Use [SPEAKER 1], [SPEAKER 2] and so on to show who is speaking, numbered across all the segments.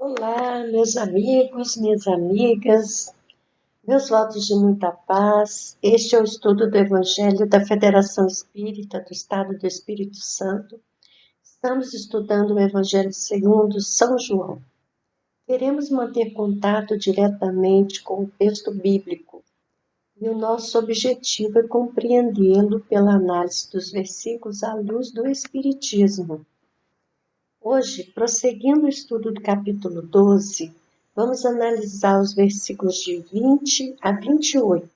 [SPEAKER 1] Olá, meus amigos, minhas amigas, meus votos de muita paz. Este é o estudo do Evangelho da Federação Espírita do Estado do Espírito Santo. Estamos estudando o Evangelho segundo São João. Queremos manter contato diretamente com o texto bíblico e o nosso objetivo é compreendê-lo pela análise dos versículos à luz do Espiritismo. Hoje, prosseguindo o estudo do capítulo 12, vamos analisar os versículos de 20 a 28.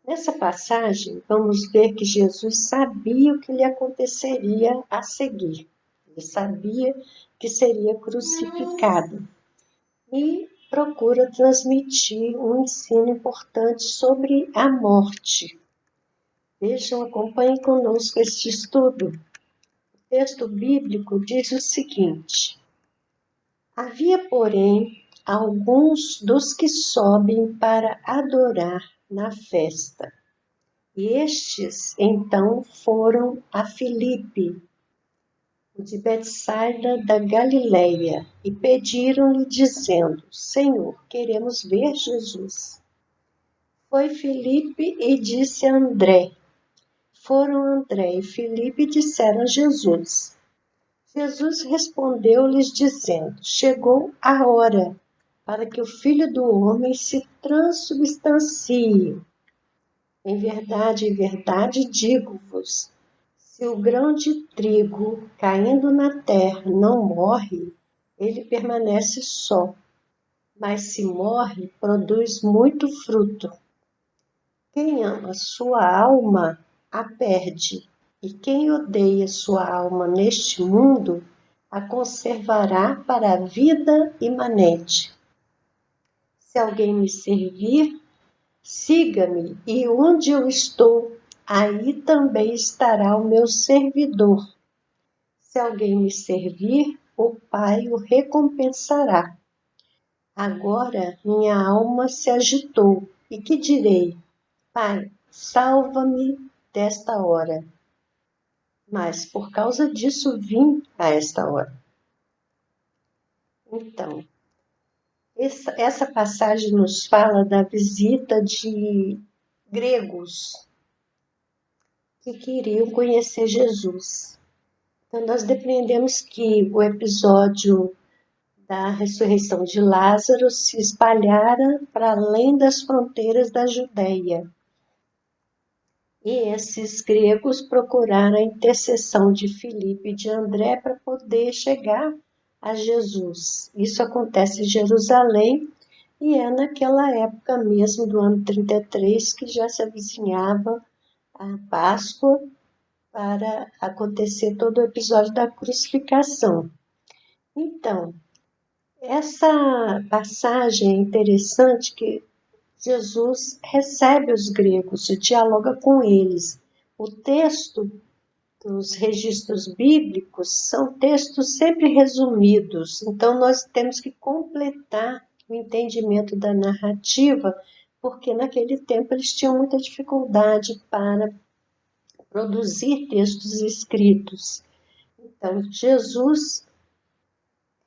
[SPEAKER 1] Nessa passagem, vamos ver que Jesus sabia o que lhe aconteceria a seguir. Ele sabia que seria crucificado e procura transmitir um ensino importante sobre a morte. Vejam, acompanhem conosco este estudo. O texto bíblico diz o seguinte: havia, porém, alguns dos que sobem para adorar na festa. E estes, então, foram a Filipe, o de Betsaida da Galileia, e pediram-lhe, dizendo: Senhor, queremos ver Jesus. Foi Filipe e disse a André. Foram André e Filipe e disseram a Jesus. Jesus respondeu-lhes dizendo: chegou a hora para que o Filho do Homem se transubstancie. Em verdade, digo-vos, se o grão de trigo caindo na terra não morre, ele permanece só, mas se morre, produz muito fruto. Quem ama sua alma, a perde, e quem odeia sua alma neste mundo, a conservará para a vida imanente. Se alguém me servir, siga-me, e onde eu estou, aí também estará o meu servidor. Se alguém me servir, o Pai o recompensará. Agora minha alma se agitou, e que direi? Pai, salva-me desta hora. Mas por causa disso vim a esta hora. Então, essa passagem nos fala da visita de gregos que queriam conhecer Jesus. Então, nós depreendemos que o episódio da ressurreição de Lázaro se espalhara para além das fronteiras da Judéia. E esses gregos procuraram a intercessão de Filipe e de André para poder chegar a Jesus. Isso acontece em Jerusalém e é naquela época mesmo do ano 33 que já se avizinhava a Páscoa para acontecer todo o episódio da crucificação. Então, essa passagem é interessante que Jesus recebe os gregos e dialoga com eles. O texto dos registros bíblicos são textos sempre resumidos, então nós temos que completar o entendimento da narrativa, porque naquele tempo eles tinham muita dificuldade para produzir textos escritos. Então, Jesus,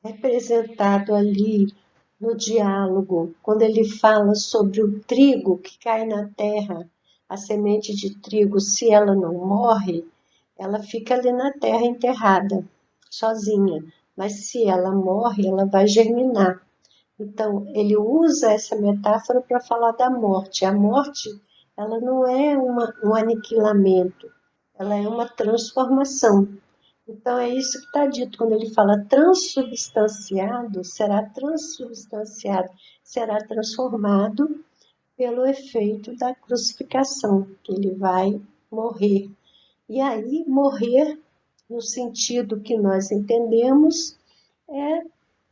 [SPEAKER 1] representado ali no diálogo, quando ele fala sobre o trigo que cai na terra, a semente de trigo, se ela não morre, ela fica ali na terra enterrada, sozinha. Mas se ela morre, ela vai germinar. Então, ele usa essa metáfora para falar da morte. A morte, ela não é um aniquilamento, ela é uma transformação. Então, é isso que está dito quando ele fala transubstanciado, será transformado pelo efeito da crucificação, que ele vai morrer. E aí, morrer, no sentido que nós entendemos, é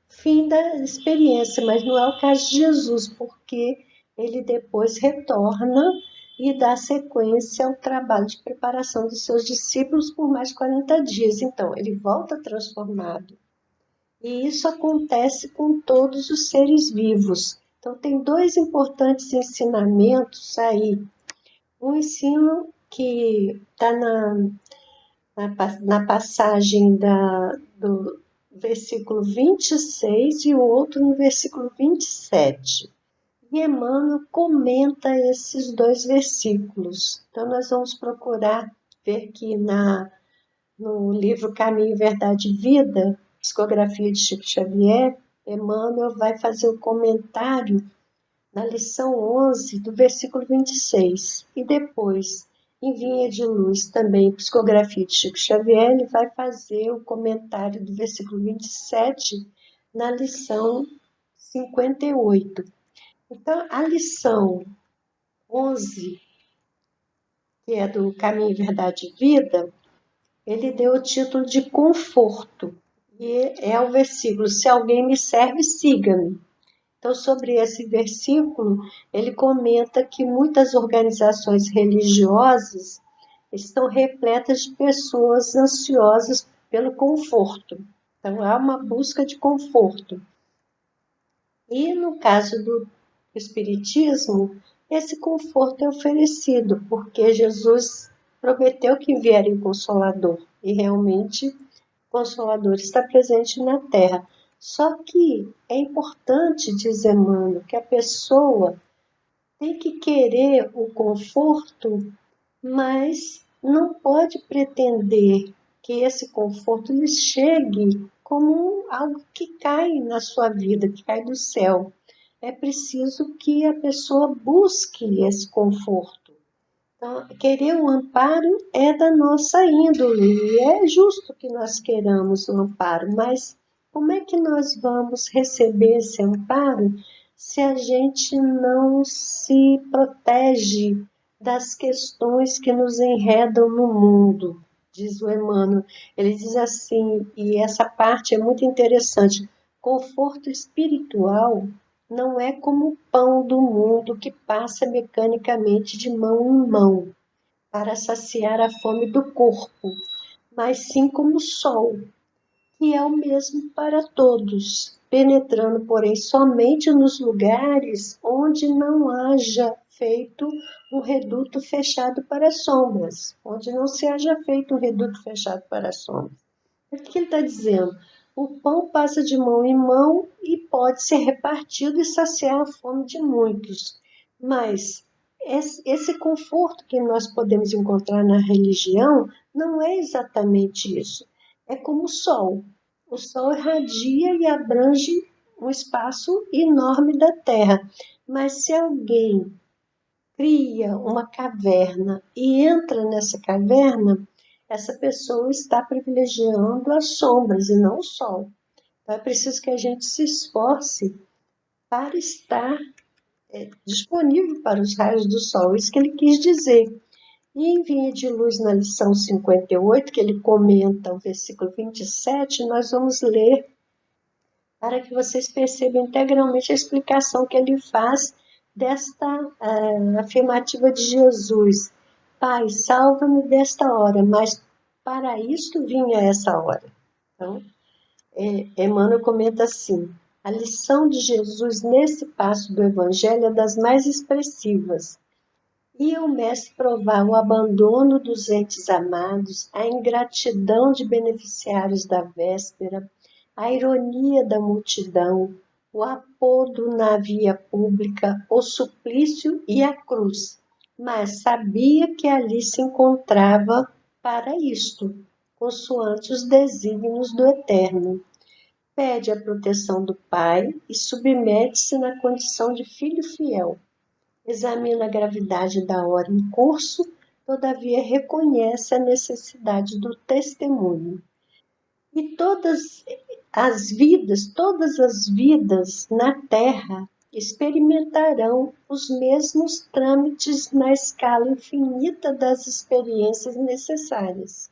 [SPEAKER 1] fim da experiência, mas não é o caso de Jesus, porque ele depois retorna e dá sequência ao trabalho de preparação dos seus discípulos por mais 40 dias. Então, ele volta transformado. E isso acontece com todos os seres vivos. Então, tem dois importantes ensinamentos aí. Um ensino que está na passagem versículo 26 e o outro no versículo 27. E Emmanuel comenta esses dois versículos. Então, nós vamos procurar ver que no livro Caminho, Verdade e Vida, Psicografia de Chico Xavier, Emmanuel vai fazer o comentário na lição 11, do versículo 26. E depois, em Vinha de Luz, também, Psicografia de Chico Xavier, ele vai fazer o comentário do versículo 27 na lição 58. Então, a lição 11, que é do Caminho, Verdade e Vida, ele deu o título de Conforto. E é o versículo: se alguém me serve, siga-me. Então, sobre esse versículo, ele comenta que muitas organizações religiosas estão repletas de pessoas ansiosas pelo conforto. Então, há uma busca de conforto. E no caso do Espiritismo, esse conforto é oferecido, porque Jesus prometeu que viria o Consolador, e realmente o Consolador está presente na Terra. Só que é importante, diz Emmanuel, que a pessoa tem que querer o conforto, mas não pode pretender que esse conforto lhe chegue como algo que cai na sua vida, que cai do céu. É preciso que a pessoa busque esse conforto. Então, querer o amparo é da nossa índole, e é justo que nós queiramos o amparo, mas como é que nós vamos receber esse amparo se a gente não se protege das questões que nos enredam no mundo? Diz o Emmanuel. Ele diz assim, e essa parte é muito interessante: conforto espiritual não é como o pão do mundo que passa mecanicamente de mão em mão para saciar a fome do corpo, mas sim como o sol, que é o mesmo para todos, penetrando, porém, somente nos lugares onde não haja feito um reduto fechado para as sombras, onde não se haja feito um reduto fechado para as sombras. O que ele está dizendo? O pão passa de mão em mão e pode ser repartido e saciar a fome de muitos. Mas esse conforto que nós podemos encontrar na religião não é exatamente isso. É como o sol. O sol irradia e abrange um espaço enorme da terra. Mas se alguém cria uma caverna e entra nessa caverna, essa pessoa está privilegiando as sombras e não o sol. Então é preciso que a gente se esforce para estar disponível para os raios do sol. Isso que ele quis dizer. E em Vinha de Luz, na lição 58, que ele comenta o versículo 27, nós vamos ler para que vocês percebam integralmente a explicação que ele faz desta afirmativa de Jesus. Pai, salva-me desta hora, mas para isto vinha essa hora. Então, Emmanuel comenta assim: a lição de Jesus nesse passo do Evangelho é das mais expressivas. E o Mestre provar o abandono dos entes amados, a ingratidão de beneficiários da véspera, a ironia da multidão, o apodo na via pública, o suplício e a cruz. Mas sabia que ali se encontrava para isto, consoante os desígnios do Eterno. Pede a proteção do Pai e submete-se na condição de filho fiel. Examina a gravidade da hora em curso, todavia reconhece a necessidade do testemunho. E todas as vidas na Terra experimentarão os mesmos trâmites na escala infinita das experiências necessárias.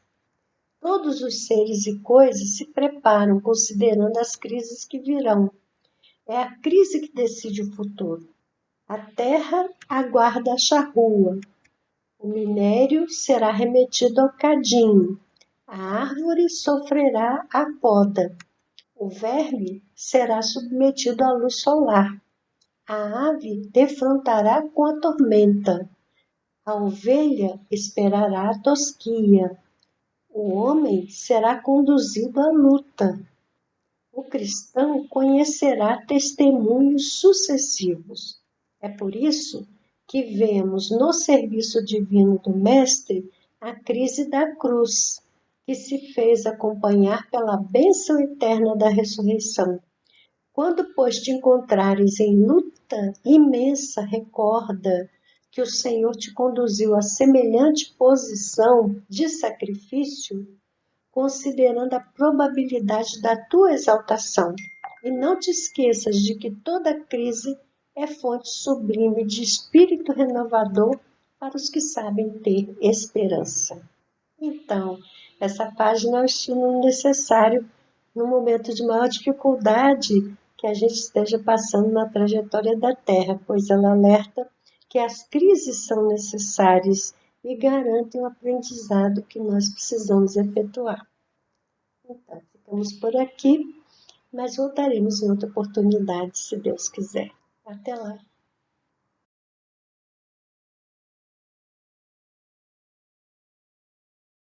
[SPEAKER 1] Todos os seres e coisas se preparam considerando as crises que virão. É a crise que decide o futuro. A terra aguarda a charrua, o minério será remetido ao cadinho, a árvore sofrerá a poda, o verme será submetido à luz solar, a ave defrontará com a tormenta, a ovelha esperará a tosquia, o homem será conduzido à luta, o cristão conhecerá testemunhos sucessivos. É por isso que vemos no serviço divino do Mestre a crise da cruz, que se fez acompanhar pela bênção eterna da ressurreição. Quando, pois, te encontrares em luta imensa, recorda que o Senhor te conduziu a semelhante posição de sacrifício, considerando a probabilidade da tua exaltação. E não te esqueças de que toda crise é fonte sublime de espírito renovador para os que sabem ter esperança. Então, essa página é o estímulo necessário no momento de maior dificuldade que a gente esteja passando na trajetória da Terra, pois ela alerta que as crises são necessárias e garantem o aprendizado que nós precisamos efetuar. Então, ficamos por aqui, mas voltaremos em outra oportunidade, se Deus quiser. Até lá!